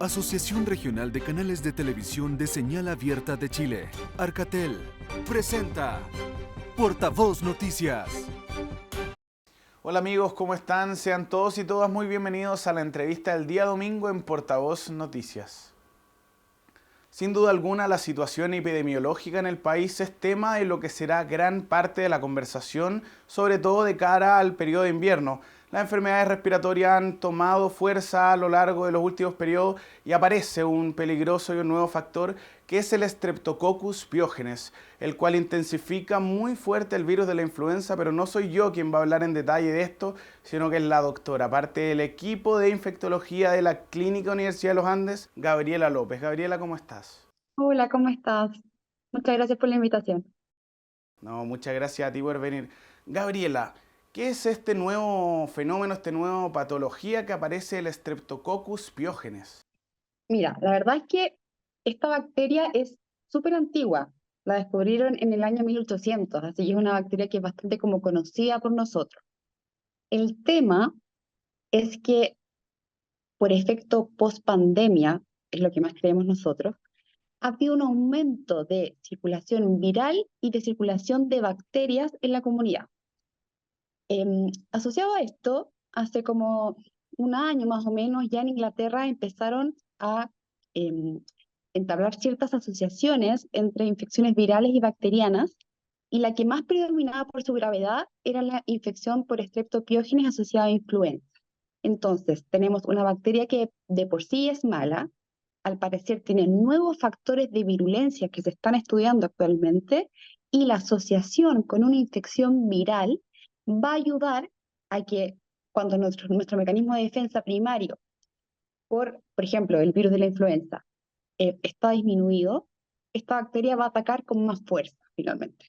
Asociación Regional de Canales de Televisión de Señal Abierta de Chile, Arcatel, presenta Portavoz Noticias. Hola amigos, ¿cómo están? Sean todos y todas muy bienvenidos a la entrevista del día domingo en Portavoz Noticias. Sin duda alguna, la situación epidemiológica en el país es tema de lo que será gran parte de la conversación, sobre todo de cara al periodo de invierno. Las enfermedades respiratorias han tomado fuerza a lo largo de los últimos periodos y aparece un peligroso y un nuevo factor que es el Streptococcus pyogenes, el cual intensifica muy fuerte el virus de la influenza, pero no soy yo quien va a hablar en detalle de esto, sino que es la doctora, parte del equipo de infectología de la Clínica Universidad de los Andes, Gabriela López. Gabriela, ¿cómo estás? Hola, ¿cómo estás? Muchas gracias por la invitación. No, muchas gracias a ti por venir. Gabriela, ¿qué es este nuevo fenómeno, esta nueva patología que aparece el Streptococcus pyogenes? Mira, la verdad es que esta bacteria es súper antigua. La descubrieron en el año 1800, así que es una bacteria que es bastante como conocida por nosotros. El tema es que por efecto post-pandemia, es lo que más creemos nosotros, ha habido un aumento de circulación viral y de circulación de bacterias en la comunidad. Asociado a esto, hace como un año más o menos, ya en Inglaterra empezaron a em, entablar ciertas asociaciones entre infecciones virales y bacterianas, y la que más predominaba por su gravedad era la infección por Streptopiógenes asociada a influenza. Entonces, tenemos una bacteria que de por sí es mala, al parecer tiene nuevos factores de virulencia que se están estudiando actualmente, y la asociación con una infección viral va a ayudar a que cuando nuestro mecanismo de defensa primario, por ejemplo, el virus de la influenza, está disminuido, esta bacteria va a atacar con más fuerza finalmente.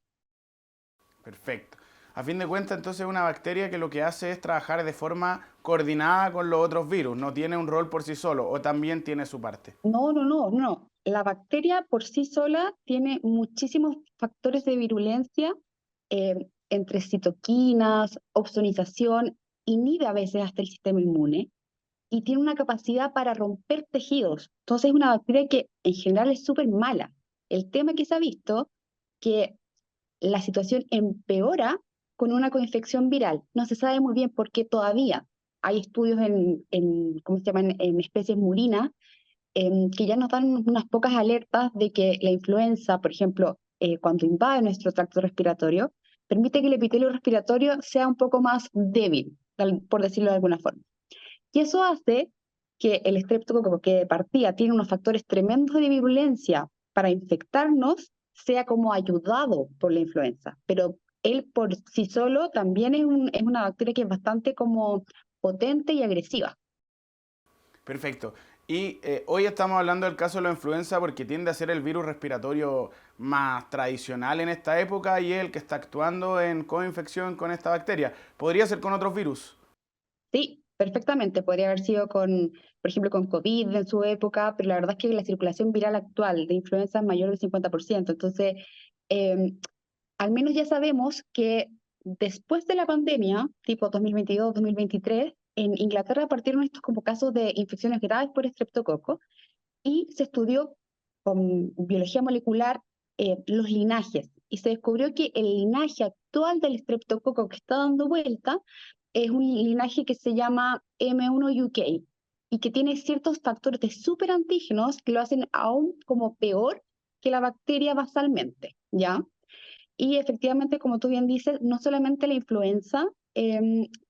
Perfecto. A fin de cuentas, entonces es una bacteria que lo que hace es trabajar de forma coordinada con los otros virus, no tiene un rol por sí solo, o también tiene su parte. No. La bacteria por sí sola tiene muchísimos factores de virulencia, entre citoquinas, opsonización, inhibe a veces hasta el sistema inmune y tiene una capacidad para romper tejidos. Entonces es una bacteria que en general es súper mala. El tema que se ha visto que la situación empeora con una coinfección viral. No se sabe muy bien por qué todavía. Hay estudios ¿cómo se llaman? En especies murinas, que ya nos dan unas pocas alertas de que la influenza, por ejemplo, cuando invade nuestro tracto respiratorio, permite que el epitelio respiratorio sea un poco más débil, por decirlo de alguna forma. Y eso hace que el estreptococo, que de partida tiene unos factores tremendos de virulencia para infectarnos, sea como ayudado por la influenza. Pero él por sí solo también es una bacteria que es bastante como potente y agresiva. Perfecto. Y hoy estamos hablando del caso de la influenza porque tiende a ser el virus respiratorio más tradicional en esta época y es el que está actuando en coinfección con esta bacteria. ¿Podría ser con otros virus? Sí, perfectamente. Podría haber sido por ejemplo, con COVID en su época, pero la verdad es que la circulación viral actual de influenza es mayor del 50%. Entonces, eh, al menos ya sabemos que después de la pandemia, tipo 2022-2023, en Inglaterra partieron estos como casos de infecciones graves por estreptococo y se estudió con biología molecular los linajes y se descubrió que el linaje actual del estreptococo que está dando vuelta es un linaje que se llama M1UK y que tiene ciertos factores de superantígenos que lo hacen aún como peor que la bacteria basalmente, ¿ya? Y efectivamente, como tú bien dices, no solamente la influenza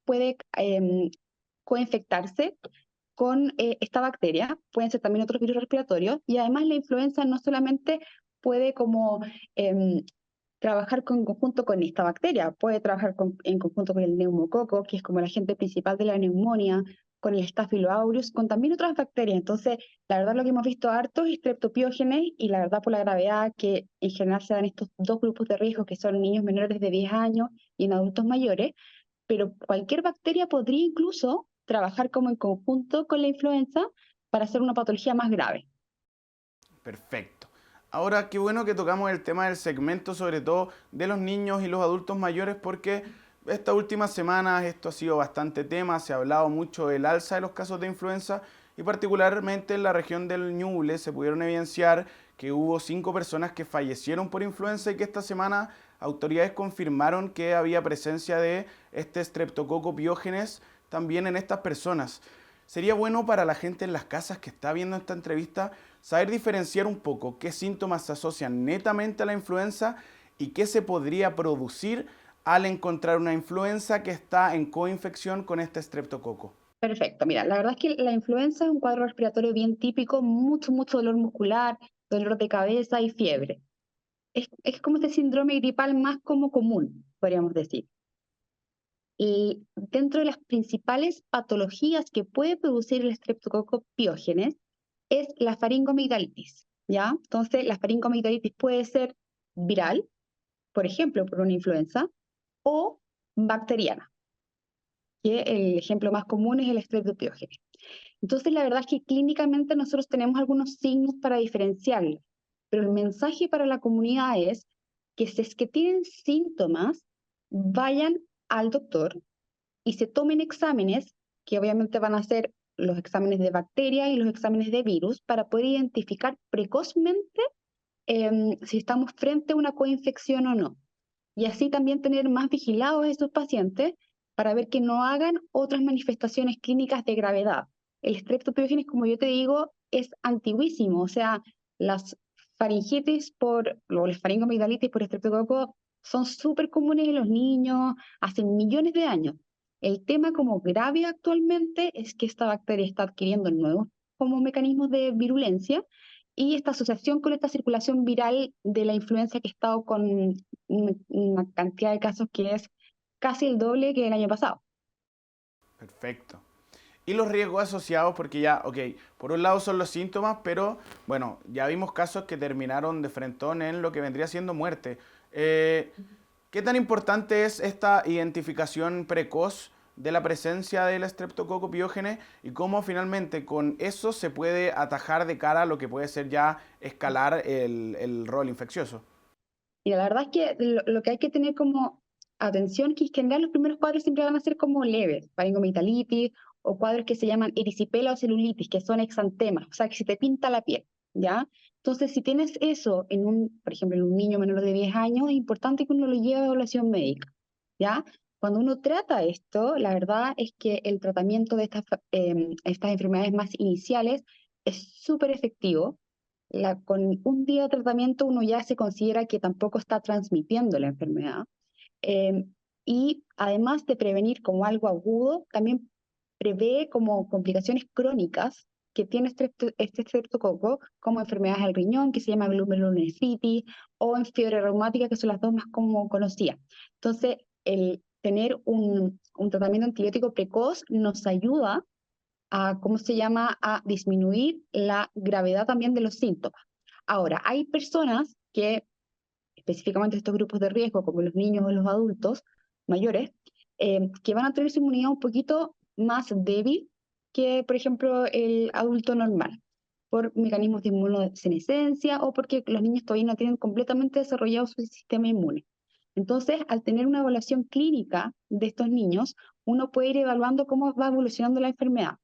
puede coinfectarse con esta bacteria, pueden ser también otros virus respiratorios, y además la influenza no solamente puede como trabajar en conjunto con esta bacteria, puede trabajar en conjunto con el neumococo, que es como el agente principal de la neumonía, con el Staphylococcus aureus, con también otras bacterias. Entonces, la verdad lo que hemos visto harto es streptopiógenes y la verdad por la gravedad que en general se dan estos dos grupos de riesgo que son niños menores de 10 años y en adultos mayores, pero cualquier bacteria podría incluso trabajar como en conjunto con la influenza para hacer una patología más grave. Perfecto. Ahora, qué bueno que tocamos el tema del segmento, sobre todo de los niños y los adultos mayores, porque estas últimas semanas esto ha sido bastante tema, se ha hablado mucho del alza de los casos de influenza y particularmente en la región del Ñuble se pudieron evidenciar que hubo 5 personas que fallecieron por influenza y que esta semana autoridades confirmaron que había presencia de este Streptococcus pyogenes también en estas personas. Sería bueno para la gente en las casas que está viendo esta entrevista saber diferenciar un poco qué síntomas se asocian netamente a la influenza y qué se podría producir al encontrar una influenza que está en coinfección con este estreptococo. Perfecto, mira, la verdad es que la influenza es un cuadro respiratorio bien típico, mucho dolor muscular, dolor de cabeza y fiebre. Es como este síndrome gripal más como común, podríamos decir. Y dentro de las principales patologías que puede producir el Streptococcus pyogenes es la faringoamigdalitis, ¿ya? Entonces, la faringoamigdalitis puede ser viral, por ejemplo, por una influenza, o bacteriana, que el ejemplo más común es el Streptopiógenes. Entonces, la verdad es que clínicamente nosotros tenemos algunos signos para diferenciarlo, pero el mensaje para la comunidad es que si es que tienen síntomas, vayan al doctor y se tomen exámenes, que obviamente van a ser los exámenes de bacterias y los exámenes de virus, para poder identificar precozmente si estamos frente a una coinfección o no. Y así también tener más vigilados a estos pacientes para ver que no hagan otras manifestaciones clínicas de gravedad. El Streptopiógenes, como yo te digo, es antiguísimo, o sea, las faringitis o las faringoamigdalitis por estreptococo son súper comunes en los niños, hace millones de años. El tema como grave actualmente es que esta bacteria está adquiriendo nuevos como mecanismos de virulencia y esta asociación con esta circulación viral de la influenza que ha estado con una cantidad de casos que es casi el doble que el año pasado. Perfecto. Y los riesgos asociados, porque ya, ok, por un lado son los síntomas, pero bueno, ya vimos casos que terminaron de frentón en lo que vendría siendo muerte. ¿Qué tan importante es esta identificación precoz de la presencia del Streptococcus pyogenes y cómo finalmente con eso se puede atajar de cara a lo que puede ser ya escalar el rol infeccioso? Y la verdad es que lo que hay que tener como atención es que en general los primeros cuadros siempre van a ser como leves, faringoamigdalitis o cuadros que se llaman erisipela o celulitis, que son exantemas, o sea, que se te pinta la piel, ¿ya? Entonces, si tienes eso por ejemplo, en un niño menor de 10 años, es importante que uno lo lleve a evaluación médica, ¿ya? Cuando uno trata esto, la verdad es que el tratamiento de estas enfermedades más iniciales es súper efectivo. Con un día de tratamiento uno ya se considera que tampoco está transmitiendo la enfermedad. Eh, y además de prevenir como algo agudo, también prevé como complicaciones crónicas que tiene este estreptococo, como enfermedades del riñón, que se llama glomerulonefritis, o en fiebre reumática, que son las dos más como conocidas. Entonces, el tener un tratamiento antibiótico precoz nos ayuda a, ¿cómo se llama?, a disminuir la gravedad también de los síntomas. Ahora, hay personas que, específicamente estos grupos de riesgo, como los niños o los adultos mayores, que van a tener su inmunidad un poquito más débil que, por ejemplo, el adulto normal, por mecanismos de inmunosenescencia o porque los niños todavía no tienen completamente desarrollado su sistema inmune. Entonces, al tener una evaluación clínica de estos niños, uno puede ir evaluando cómo va evolucionando la enfermedad.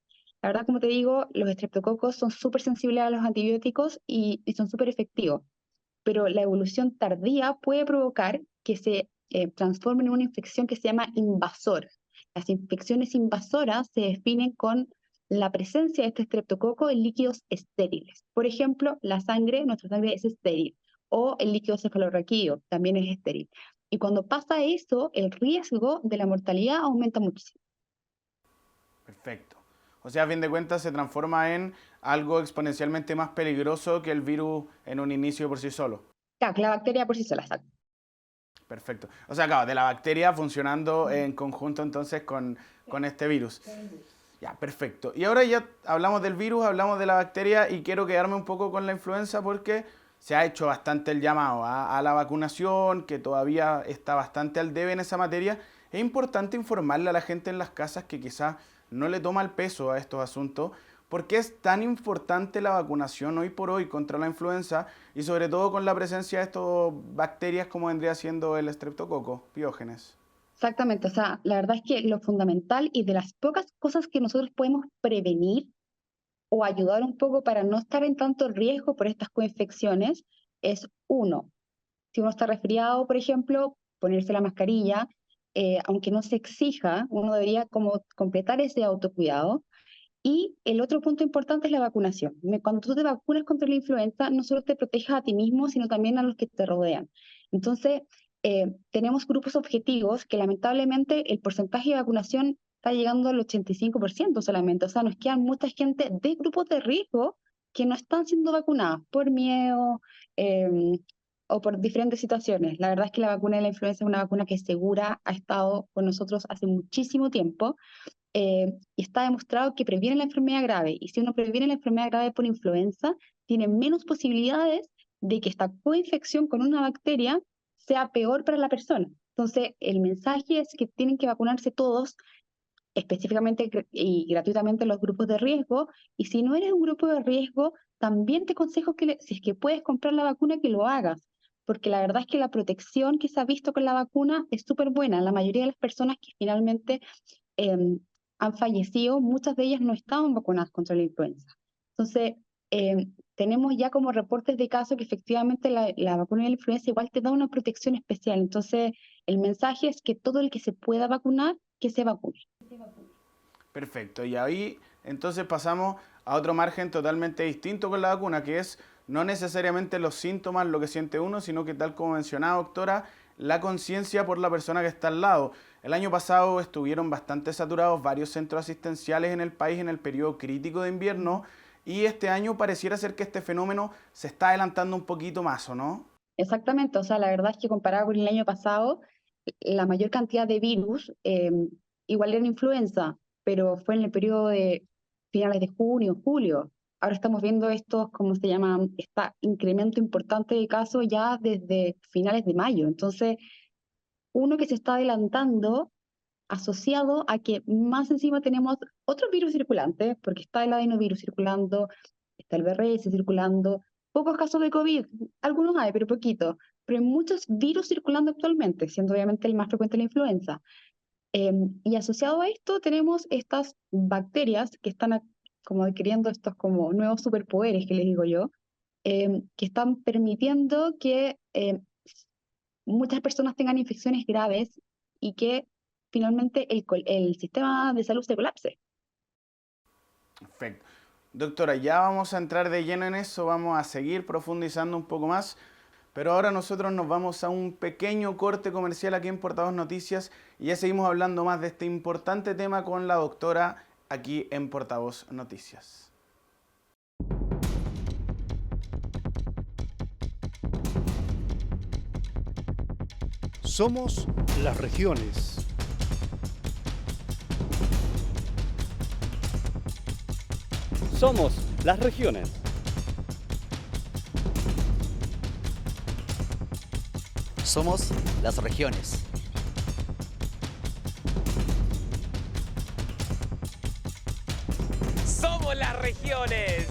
La verdad, como te digo, los estreptococos son súper sensibles a los antibióticos y son súper efectivos, pero la evolución tardía puede provocar que se transforme en una infección que se llama invasora. Las infecciones invasoras se definen con la presencia de este estreptococo en líquidos estériles. Por ejemplo, nuestra sangre es estéril, o el líquido cefalorraquídeo también es estéril. Y cuando pasa eso, el riesgo de la mortalidad aumenta muchísimo. Perfecto. O sea, a fin de cuentas se transforma en algo exponencialmente más peligroso que el virus en un inicio por sí solo. Claro, la bacteria por sí sola, exacto. Perfecto. O sea, claro, de la bacteria funcionando en conjunto entonces con este virus. Ya, perfecto. Y ahora ya hablamos del virus, hablamos de la bacteria y quiero quedarme un poco con la influenza porque se ha hecho bastante el llamado a la vacunación, que todavía está bastante al debe en esa materia. Es importante informarle a la gente en las casas que quizás no le toma el peso a estos asuntos. ¿Por qué es tan importante la vacunación hoy por hoy contra la influenza y sobre todo con la presencia de estas bacterias como vendría siendo el Streptococcus pyogenes? Exactamente, o sea, la verdad es que lo fundamental y de las pocas cosas que nosotros podemos prevenir o ayudar un poco para no estar en tanto riesgo por estas coinfecciones es uno, si uno está resfriado, por ejemplo, ponerse la mascarilla, aunque no se exija, uno debería como completar ese autocuidado. Y el otro punto importante es la vacunación. Cuando tú te vacunas contra la influenza, no solo te proteges a ti mismo, sino también a los que te rodean. Entonces, tenemos grupos objetivos que lamentablemente el porcentaje de vacunación está llegando al 85% solamente. O sea, nos quedan mucha gente de grupos de riesgo que no están siendo vacunadas por miedo o por diferentes situaciones. La verdad es que la vacuna de la influenza es una vacuna que es segura, ha estado con nosotros hace muchísimo tiempo. Y está demostrado que previene la enfermedad grave. Y si uno previene la enfermedad grave por influenza, tiene menos posibilidades de que esta coinfección con una bacteria sea peor para la persona. Entonces, el mensaje es que tienen que vacunarse todos, específicamente y gratuitamente los grupos de riesgo. Y si no eres un grupo de riesgo, también te aconsejo que si es que puedes comprar la vacuna, que lo hagas. Porque la verdad es que la protección que se ha visto con la vacuna es súper buena. La mayoría de las personas que finalmente han fallecido, muchas de ellas no estaban vacunadas contra la influenza. Entonces, tenemos ya como reportes de casos que efectivamente la vacuna de la influenza igual te da una protección especial. Entonces, el mensaje es que todo el que se pueda vacunar, que se vacune. Perfecto, y ahí entonces pasamos a otro margen totalmente distinto con la vacuna, que es no necesariamente los síntomas, lo que siente uno, sino que tal como mencionaba, doctora, la conciencia por la persona que está al lado. El año pasado estuvieron bastante saturados varios centros asistenciales en el país en el periodo crítico de invierno, y este año pareciera ser que este fenómeno se está adelantando un poquito más, ¿o no? Exactamente, o sea, la verdad es que comparado con el año pasado, la mayor cantidad de virus igual era influenza, pero fue en el periodo de finales de junio, julio. Ahora estamos viendo estos, ¿cómo se llama? Este incremento importante de casos ya desde finales de mayo. Entonces, uno que se está adelantando asociado a que más encima tenemos otros virus circulantes, porque está el adenovirus circulando, está el VRS circulando, pocos casos de COVID, algunos hay, pero poquitos, pero hay muchos virus circulando actualmente, siendo obviamente el más frecuente la influenza. Y asociado a esto tenemos estas bacterias que están como adquiriendo estos como nuevos superpoderes, que les digo yo, que están permitiendo que muchas personas tengan infecciones graves y que finalmente el sistema de salud se colapse. Perfecto. Doctora, ya vamos a entrar de lleno en eso, vamos a seguir profundizando un poco más, pero ahora nosotros nos vamos a un pequeño corte comercial aquí en Portavoz Noticias y ya seguimos hablando más de este importante tema con la doctora aquí en Portavoz Noticias. Somos las regiones. Somos las regiones. Somos las regiones. Somos las regiones.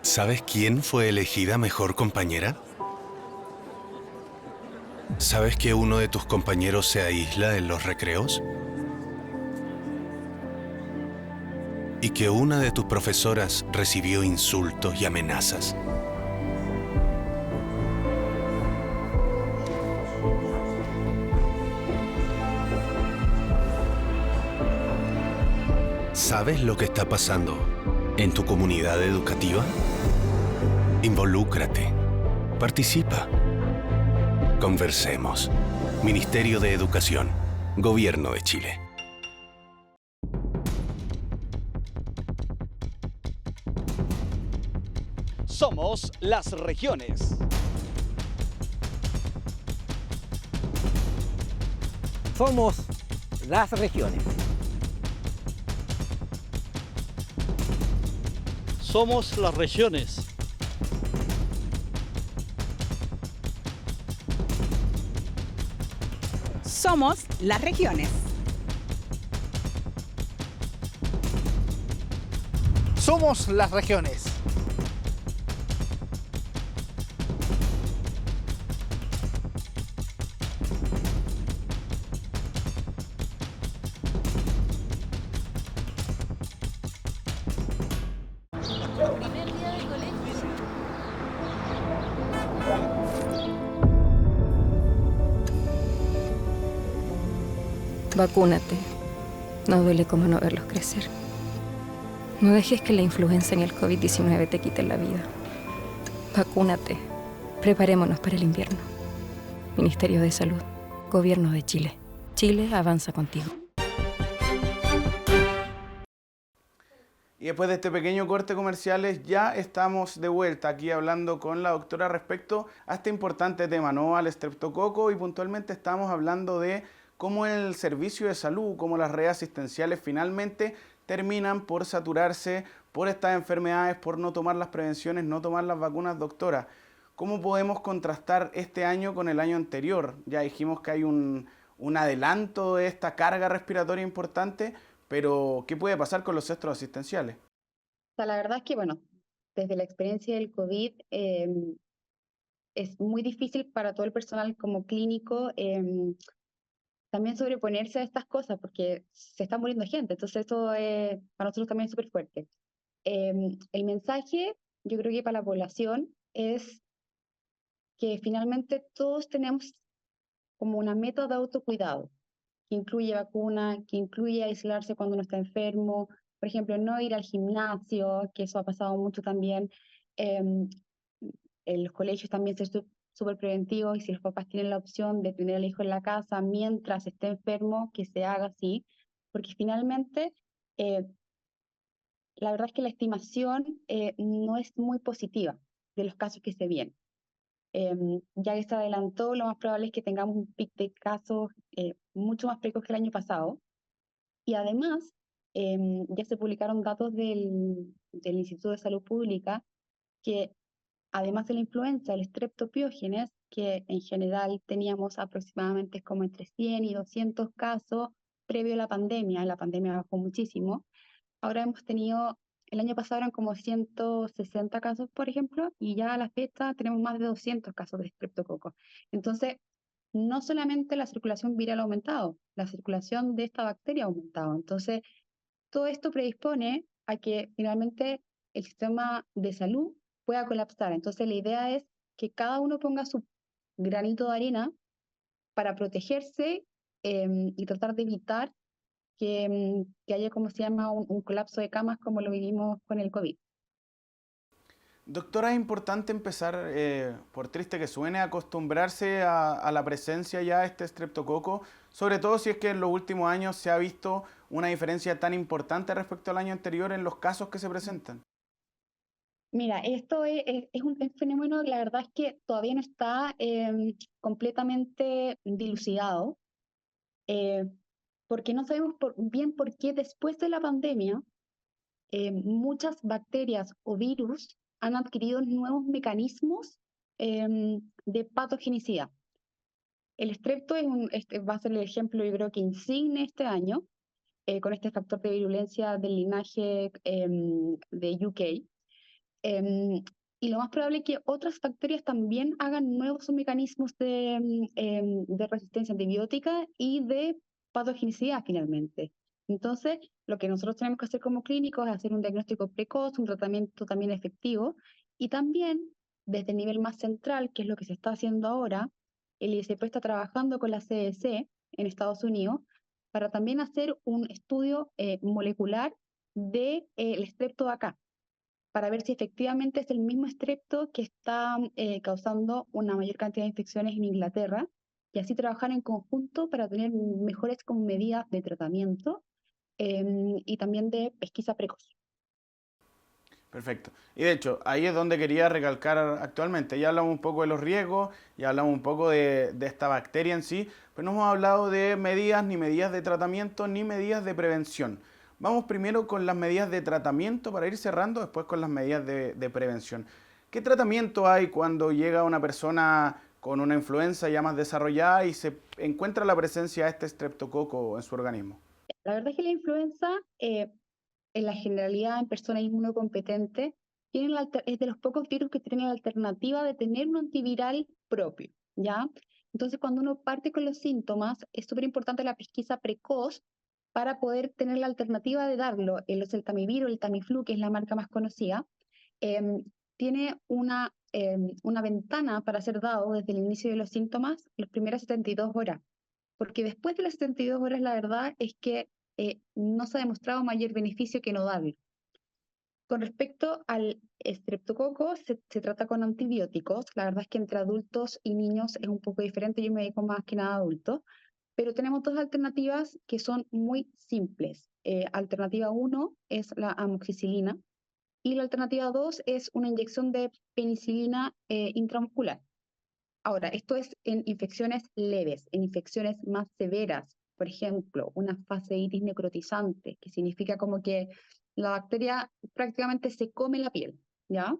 ¿Sabes quién fue elegida mejor compañera? ¿Sabes que uno de tus compañeros se aísla en los recreos? ¿Y que una de tus profesoras recibió insultos y amenazas? ¿Sabes lo que está pasando en tu comunidad educativa? Involúcrate. Participa. Conversemos. Ministerio de Educación. Gobierno de Chile. Somos las regiones. Somos las regiones. Somos las regiones. Somos las regiones. Somos las regiones. Vacúnate. No duele como no verlos crecer. No dejes que la influenza ni el COVID-19 te quiten la vida. Vacúnate. Preparémonos para el invierno. Ministerio de Salud. Gobierno de Chile. Chile avanza contigo. Y después de este pequeño corte comerciales, ya estamos de vuelta aquí hablando con la doctora respecto a este importante tema, ¿no? Al estreptococo, y puntualmente estamos hablando de cómo el servicio de salud, cómo las redes asistenciales finalmente terminan por saturarse por estas enfermedades, por no tomar las prevenciones, no tomar las vacunas. Doctora, ¿cómo podemos contrastar este año con el año anterior? Ya dijimos que hay un adelanto de esta carga respiratoria importante, pero ¿qué puede pasar con los centros asistenciales? O sea, la verdad es que, bueno, desde la experiencia del COVID, es muy difícil para todo el personal como clínico también sobreponerse a estas cosas, porque se está muriendo gente, entonces eso para nosotros también es súper fuerte. El mensaje, yo creo que para la población, es que finalmente todos tenemos como una meta de autocuidado, que incluye vacuna, que incluye aislarse cuando uno está enfermo, por ejemplo, no ir al gimnasio, que eso ha pasado mucho también. En los colegios también ser súper preventivos, y si los papás tienen la opción de tener al hijo en la casa mientras esté enfermo, que se haga así, porque finalmente la verdad es que la estimación no es muy positiva de los casos que se vienen. Ya que se adelantó, lo más probable es que tengamos un pic de casos mucho más precoz que el año pasado. Y además, ya se publicaron datos del Instituto de Salud Pública que, además de la influenza, el streptopiógenes, que en general teníamos aproximadamente como entre 100 y 200 casos previo a la pandemia bajó muchísimo. Ahora hemos tenido, el año pasado eran como 160 casos, por ejemplo, y ya a la fecha tenemos más de 200 casos de streptococo. Entonces, no solamente la circulación viral ha aumentado, la circulación de esta bacteria ha aumentado. Entonces, todo esto predispone a que finalmente el sistema de salud pueda colapsar. Entonces, la idea es que cada uno ponga su granito de arena para protegerse y tratar de evitar que haya, como se llama, un colapso de camas como lo vivimos con el COVID. Doctora, es importante empezar, por triste que suene, a acostumbrarse a la presencia ya de este estreptococo, sobre todo si es que en los últimos años se ha visto una diferencia tan importante respecto al año anterior en los casos que se presentan. Mira, esto es un fenómeno, la verdad es que todavía no está completamente dilucidado, porque no sabemos bien por qué después de la pandemia muchas bacterias o virus han adquirido nuevos mecanismos de patogenicidad. El estrepto va a ser el ejemplo, yo creo que insigne este año, con este factor de virulencia del linaje de UK. Y lo más probable es que otras bacterias también hagan nuevos mecanismos de resistencia antibiótica y de patogenicidad finalmente. Entonces, lo que nosotros tenemos que hacer como clínicos es hacer un diagnóstico precoz, un tratamiento también efectivo, y también desde el nivel más central, que es lo que se está haciendo ahora, el ISP está trabajando con la CDC en Estados Unidos para también hacer un estudio molecular del estrepto de acá, para ver si efectivamente es el mismo estrepto que está causando una mayor cantidad de infecciones en Inglaterra, y así trabajar en conjunto para tener mejores medidas de tratamiento y también de pesquisa precoz. Perfecto. Y de hecho, ahí es donde quería recalcar actualmente. Ya hablamos un poco de los riesgos, ya hablamos un poco de esta bacteria en sí, pero no hemos hablado de medidas, ni medidas de tratamiento, ni medidas de prevención. Vamos primero con las medidas de tratamiento para ir cerrando, después con las medidas de prevención. ¿Qué tratamiento hay cuando llega una persona con una influenza ya más desarrollada y se encuentra la presencia de este estreptococo en su organismo? La verdad es que la influenza, en la generalidad en personas inmunocompetentes, es de los pocos virus que tienen la alternativa de tener un antiviral propio, ¿ya? Entonces, cuando uno parte con los síntomas, es súper importante la pesquisa precoz para poder tener la alternativa de darlo. El oseltamivir o el Tamiflu, que es la marca más conocida, tiene una ventana para ser dado desde el inicio de los síntomas, las primeras 72 horas. Porque después de las 72 horas, la verdad es que no se ha demostrado mayor beneficio que no darlo. Con respecto al estreptococo, se trata con antibióticos. La verdad es que entre adultos y niños es un poco diferente. Yo me dedico más que nada a adultos. Pero tenemos dos alternativas que son muy simples. Alternativa 1 es la amoxicilina y la alternativa 2 es una inyección de penicilina intramuscular. Ahora, esto es en infecciones leves. En infecciones más severas, por ejemplo, una fasciitis necrotizante, que significa como que la bacteria prácticamente se come la piel, ¿ya?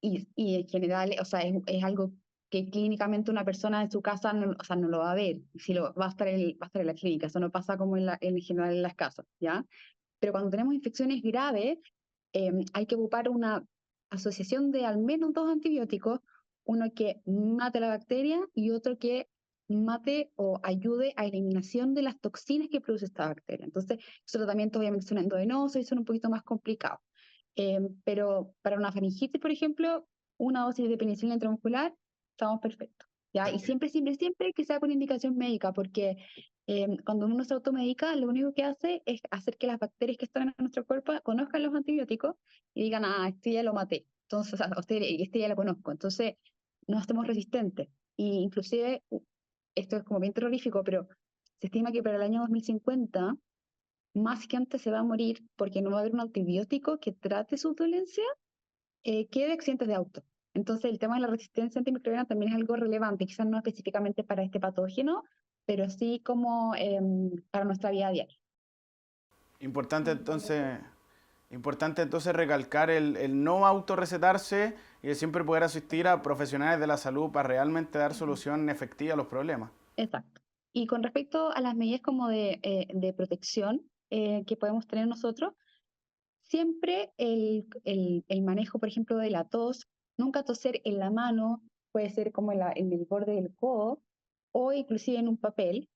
Y en general, o sea, es algo que clínicamente una persona en su casa no, o sea, no lo va a ver, si lo, va a estar en la clínica, eso no pasa como en general en las casas, ¿ya? Pero cuando tenemos infecciones graves, hay que ocupar una asociación de al menos dos antibióticos, uno que mate la bacteria y otro que mate o ayude a eliminación de las toxinas que produce esta bacteria. Entonces, esos tratamientos obviamente son endovenosos y son un poquito más complicados. Pero para una faringitis, por ejemplo, una dosis de penicilina intramuscular, estamos perfectos, ¿ya? Y siempre, siempre, siempre que sea con indicación médica, porque cuando uno se automedica, lo único que hace es hacer que las bacterias que están en nuestro cuerpo conozcan los antibióticos y digan, ah, este ya lo maté, entonces, este ya lo conozco, entonces nos hacemos resistentes. Y inclusive, esto es como bien terrorífico, pero se estima que para el año 2050 más gente se va a morir porque no va a haber un antibiótico que trate sus dolencias que de accidentes de auto. Entonces, el tema de la resistencia antimicrobiana también es algo relevante, quizás no específicamente para este patógeno, pero sí como para nuestra vida diaria. Importante entonces recalcar el no autorrecetarse y el siempre poder asistir a profesionales de la salud para realmente dar solución efectiva a los problemas. Exacto. Y con respecto a las medidas como de protección que podemos tener nosotros, siempre el manejo, por ejemplo, de la tos, nunca toser en la mano, puede ser como en el borde del codo o inclusive en un papel.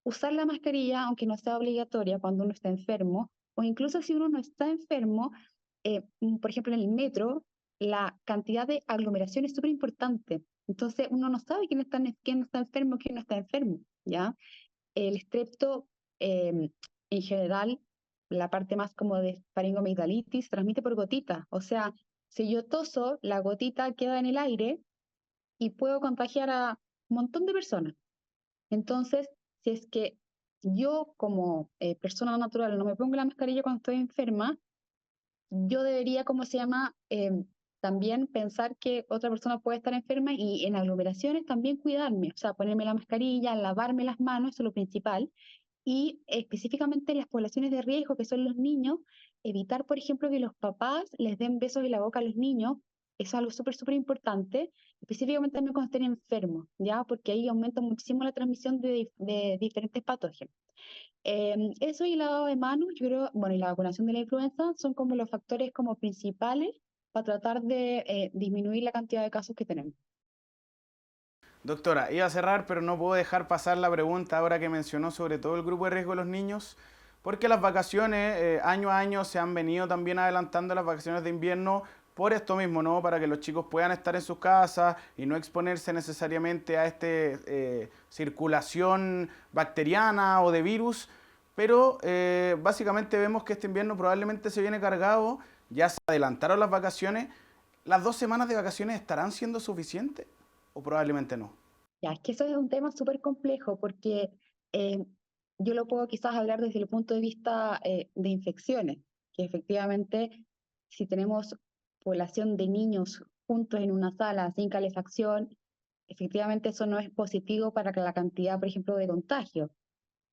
Usar la mascarilla, aunque no sea obligatoria cuando uno está enfermo, o incluso si uno no está enfermo, por ejemplo, en el metro, la cantidad de aglomeración es súper importante. Entonces, uno no sabe quién está enfermo, quién no está enfermo, ¿ya? El estrepto, en general, la parte más como de faringomigdalitis, transmite por gotita. O sea, si yo toso, la gotita queda en el aire y puedo contagiar a un montón de personas. Entonces, si es que yo como persona natural no me pongo la mascarilla cuando estoy enferma, yo debería, ¿cómo se llama? También pensar que otra persona puede estar enferma y en aglomeraciones también cuidarme, o sea, ponerme la mascarilla, lavarme las manos, eso es lo principal, y específicamente en las poblaciones de riesgo, que son los niños, evitar, por ejemplo, que los papás les den besos en la boca a los niños, eso es algo súper, súper importante, específicamente también cuando estén enfermos, ¿ya? Porque ahí aumenta muchísimo la transmisión de diferentes patógenos. Eso y el lavado de manos, yo creo, bueno, y la vacunación de la influenza son como los factores como principales para tratar de disminuir la cantidad de casos que tenemos. Doctora, iba a cerrar, pero no puedo dejar pasar la pregunta ahora que mencionó sobre todo el grupo de riesgo de los niños, porque las vacaciones año a año se han venido también adelantando las vacaciones de invierno por esto mismo, ¿no? Para que los chicos puedan estar en sus casas y no exponerse necesariamente a esta circulación bacteriana o de virus, pero básicamente vemos que este invierno probablemente se viene cargado, ya se adelantaron las vacaciones. ¿Las 2 semanas de vacaciones estarán siendo suficientes o probablemente no? Ya, es que eso es un tema súper complejo porque yo lo puedo quizás hablar desde el punto de vista de infecciones, que efectivamente si tenemos población de niños juntos en una sala sin calefacción, efectivamente eso no es positivo para la cantidad, por ejemplo, de contagio.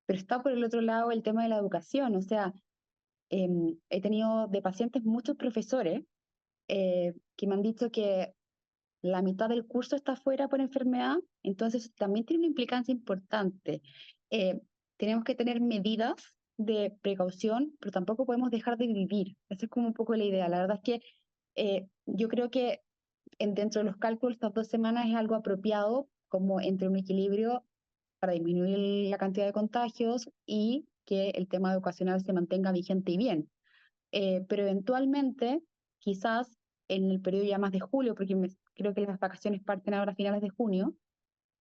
Pero está por el otro lado el tema de la educación, o sea, he tenido de pacientes muchos profesores que me han dicho que la mitad del curso está fuera por enfermedad, entonces también tiene una implicancia importante. Tenemos que tener medidas de precaución, pero tampoco podemos dejar de vivir. Esa es como un poco la idea. La verdad es que yo creo que dentro de los cálculos estas 2 semanas es algo apropiado, como entre un equilibrio para disminuir la cantidad de contagios y que el tema educacional se mantenga vigente y bien. Pero eventualmente, quizás en el periodo ya más de julio, porque creo que las vacaciones parten ahora a finales de junio,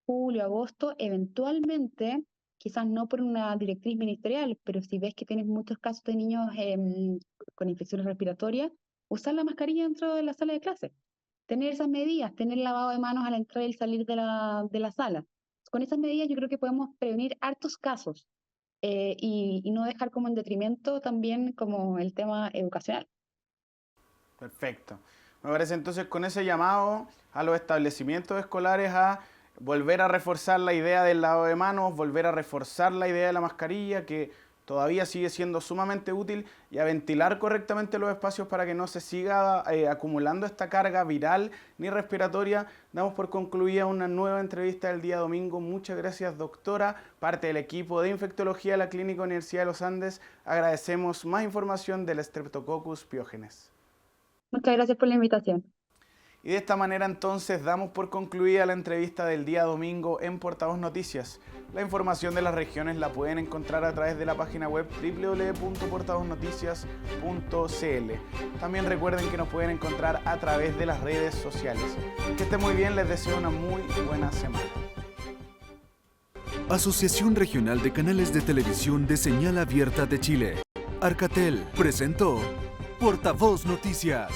julio, agosto, eventualmente, quizás no por una directriz ministerial, pero si ves que tienes muchos casos de niños con infecciones respiratorias, usar la mascarilla dentro de la sala de clase. Tener esas medidas, tener lavado de manos al entrar y salir de la sala. Con esas medidas yo creo que podemos prevenir hartos casos y no dejar como en detrimento también como el tema educacional. Perfecto. Me parece entonces con ese llamado a los establecimientos escolares a volver a reforzar la idea del lavado de manos, volver a reforzar la idea de la mascarilla, que todavía sigue siendo sumamente útil, y a ventilar correctamente los espacios para que no se siga acumulando esta carga viral ni respiratoria. Damos por concluida una nueva entrevista del día domingo. Muchas gracias, doctora, parte del equipo de infectología de la Clínica Universidad de los Andes. Agradecemos más información del Streptococcus pyogenes. Muchas gracias por la invitación. Y de esta manera entonces damos por concluida la entrevista del día domingo en Portavoz Noticias. La información de las regiones la pueden encontrar a través de la página web www.portavoznoticias.cl. También recuerden que nos pueden encontrar a través de las redes sociales. Que estén muy bien, les deseo una muy buena semana. Asociación Regional de Canales de Televisión de Señal Abierta de Chile, Arcatel, presentó Portavoz Noticias.